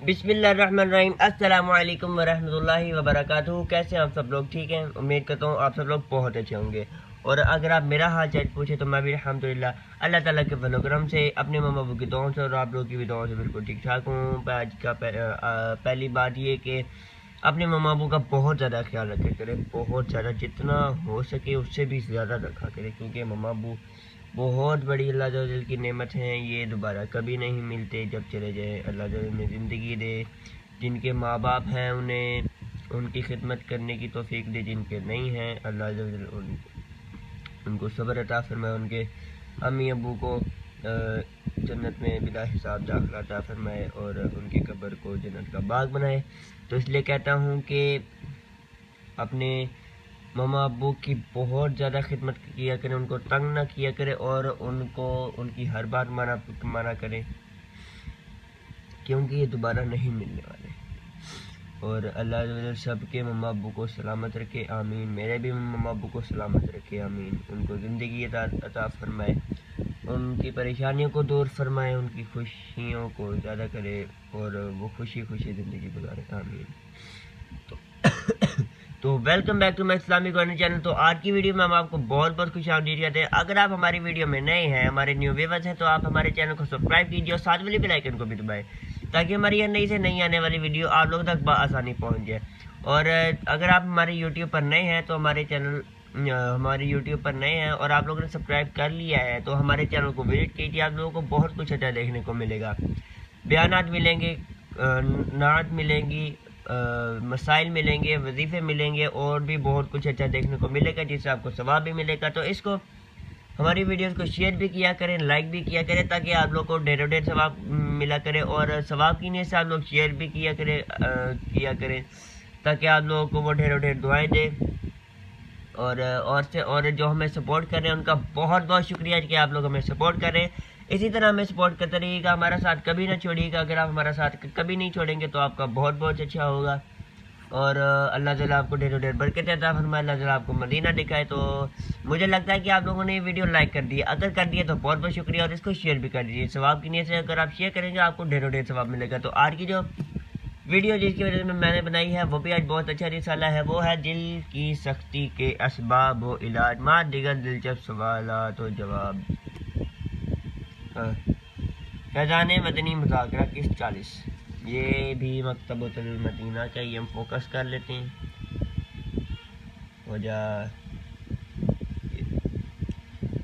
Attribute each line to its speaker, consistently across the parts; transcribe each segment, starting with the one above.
Speaker 1: بسم اللہ الرحمن الرحیم۔ السلام علیکم ورحمۃ اللہ وبرکاتہ۔ کیسے ہیں آپ سب لوگ؟ ٹھیک ہیں؟ امید کرتا ہوں آپ سب لوگ بہت اچھے ہوں گے، اور اگر آپ میرا حال چال پوچھیں تو میں بھی الحمدللہ اللہ تعالیٰ کے فضل و کرم سے اپنے ماما ابو کی دعاؤں سے اور آپ لوگوں کی بھی دعاؤں سے بالکل ٹھیک ٹھاک ہوں۔ آج کا پہلی بات یہ کہ اپنے ماما ابو کا بہت زیادہ خیال رکھا کریں، بہت زیادہ، جتنا ہو سکے اس سے بھی زیادہ رکھا کریں، کیونکہ ماما ابو بہت بڑی اللہ جل کی نعمت ہیں، یہ دوبارہ کبھی نہیں ملتے۔ جب چلے جائیں اللہ جل میں زندگی دے، جن کے ماں باپ ہیں انہیں ان کی خدمت کرنے کی توفیق دے، جن کے نہیں ہیں اللہ جل ان کو صبر عطا فرمائے، ان کے امی ابو کو جنت میں بلا حساب داخلہ عطا فرمائے اور ان کی قبر کو جنت کا باغ بنائے۔ تو اس لیے کہتا ہوں کہ اپنے ماما ابو کی بہت زیادہ خدمت کیا کریں، ان کو تنگ نہ کیا کریں اور ان کی ہر بات مانا کریں، کیونکہ یہ دوبارہ نہیں ملنے والے۔ اور اللہ سب کے ماما ابو کو سلامت رکھے، آمین۔ میرے بھی ماما ابو کو سلامت رکھے، آمین۔ ان کو زندگی عطا فرمائے، ان کی پریشانیوں کو دور فرمائے، ان کی خوشیوں کو زیادہ کرے اور وہ خوشی خوشی زندگی گزارے، آمین۔ تو welcome back to my Islamic governor channel. تو آج کی ویڈیو میں ہم آپ کو بہت بہت خوش آمدید کہتے ہیں۔ اگر آپ ہماری ویڈیو میں نئے ہیں، ہمارے نیو ویورز ہیں، تو آپ ہمارے چینل کو سبسکرائب کیجیے اور ساتھ والی بیل آئیکن کو بھی دبائیں، تاکہ ہماری یہ نئی سے نئی آنے والی ویڈیو آپ لوگوں تک بآسانی پہنچ جائے۔ اور اگر آپ ہمارے یوٹیوب پر نئے ہیں تو ہمارے یوٹیوب پر نئے ہیں اور آپ لوگوں نے سبسکرائب کر لیا ہے تو ہمارے چینل کو وزٹ کیجیے، آپ لوگوں کو بہت کچھ اچھا دیکھنے کو ملے گا، بیانات ملیں گے، نعت ملیں گی، مسائل ملیں گے، وظیفے ملیں گے، اور بھی بہت کچھ اچھا دیکھنے کو ملے گا، جس سے آپ کو ثواب بھی ملے گا۔ تو اس کو ہماری ویڈیوز کو شیئر بھی کیا کریں، لائک بھی کیا کریں، تاکہ آپ لوگ کو ڈھیر ثواب ملا کرے، اور ثواب کی نیت سے آپ لوگ شیئر بھی کیا کریں تاکہ آپ لوگوں کو وہ ڈھیر دعائیں دیں۔ اور جو ہمیں سپورٹ کر رہے ہیں ان کا بہت بہت شکریہ کہ آپ لوگ ہمیں سپورٹ کر رہے ہیں۔ اسی طرح ہمیں سپورٹ کرتے رہیے گا، ہمارا ساتھ کبھی نہ چھوڑیے گا۔ اگر آپ ہمارا ساتھ کبھی نہیں چھوڑیں گے تو آپ کا بہت بہت اچھا ہوگا، اور اللہ تعالیٰ آپ کو ڈھیر برکت عطا فرمائے، اللہ تعالیٰ آپ کو مدینہ دکھائے۔ تو مجھے لگتا ہے کہ آپ لوگوں نے یہ ویڈیو لائک کر دی ہے، اگر کر دیے تو بہت بہت شکریہ، اور اس کو شیئر بھی کر دیجیے ثواب کی نیت سے۔ اگر آپ شیئر کریں گے آپ کو ڈھیر ثواب ملے گا۔ تو آج کی جو ویڈیو جس کی وجہ سے میں نے بنائی ہے وہ بھی آج بہت اچھا رسالہ ہے، وہ ہے دل کی سختی کے اسباب و علاج، ماں دیگر دلچسپ سوالات و جواب، فیضان مدنی مذاکرہ قسط 40۔ یہ بھی مکتبۃ المدینہ کا ہی ہم فوکس کر لیتے ہیں، وجہ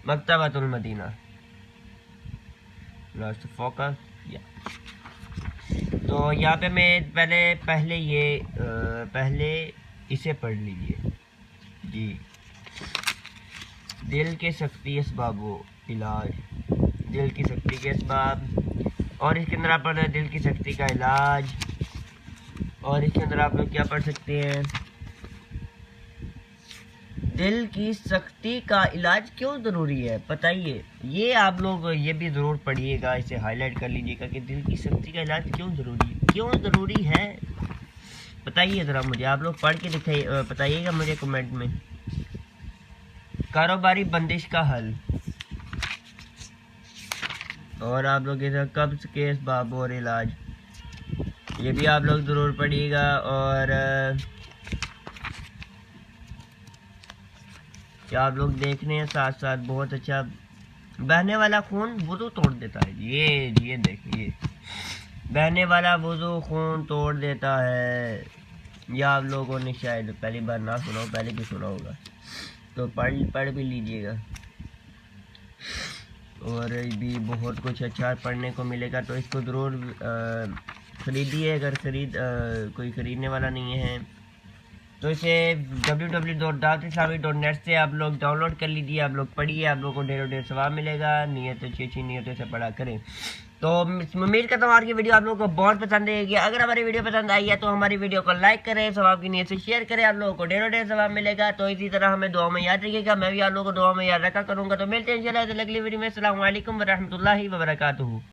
Speaker 1: مکتبۃ المدینہ لاسٹ فوکس یا۔ تو یہاں پہ میں پہلے اسے پڑھ لیجئے جی، دل کے سختی اسباب و علاج، دل کی سختی کے اسباب، اور اس کے اندر آپ پڑھ رہے ہیں دل کی سختی کا علاج، اور اس کے اندر آپ لوگ کیا پڑھ سکتے ہیں، دل کی سختی کا علاج کیوں ضروری ہے بتائیے۔ یہ آپ لوگ یہ بھی ضرور پڑھیے گا، اسے ہائی لائٹ کر لیجیے گا کہ دل کی سختی کا علاج کیوں ضروری ہے بتائیے ذرا مجھے، آپ لوگ پڑھ کے بتائیے گا مجھے کمنٹ میں۔ کاروباری بندش کا حل، اور آپ لوگ قبض کے اسباب اور علاج، یہ بھی آپ لوگ ضرور پڑھیے گا۔ اور کیا آپ لوگ دیکھنے ہیں ساتھ ساتھ بہت اچھا، بہنے والا خون وضو توڑ دیتا ہے، یہ دیکھیے، بہنے والا وضو خون توڑ دیتا ہے، یا آپ لوگوں نے شاید پہلی بار نہ سنا ہو، پہلے بھی سنا ہوگا، تو پڑھ بھی لیجئے گا، اور بھی بہت کچھ اچھا پڑھنے کو ملے گا۔ تو اس کو ضرور خریدیے، اگر کوئی خریدنے والا نہیں ہے تو اسے www.dawatislamic.net سے آپ لوگ ڈاؤن لوڈ کر لیجیے، آپ لوگ پڑھیے، آپ لوگوں کو ڈھیر ثواب ملے گا، اچھی نیتوں سے پڑھا کریں۔ تو امید کرتا ہوں آج کی ویڈیو آپ لوگوں کو بہت پسند آئے گی۔ اگر ہماری ویڈیو پسند آئی ہے تو ہماری ویڈیو کو لائک کریں، ثواب کی نیت سے شیئر کریں، آپ لوگوں کو ڈھیر ثواب ملے گا۔ تو اسی طرح ہمیں دعاؤں میں یاد رکھیے گا، میں بھی آپ لوگوں کو دعاؤں میں یاد رکھا کروں گا۔ تو ملتے ہیں انشاءاللہ اگلی ویڈیو میں۔ السلام علیکم ورحمۃ اللہ وبرکاتہ۔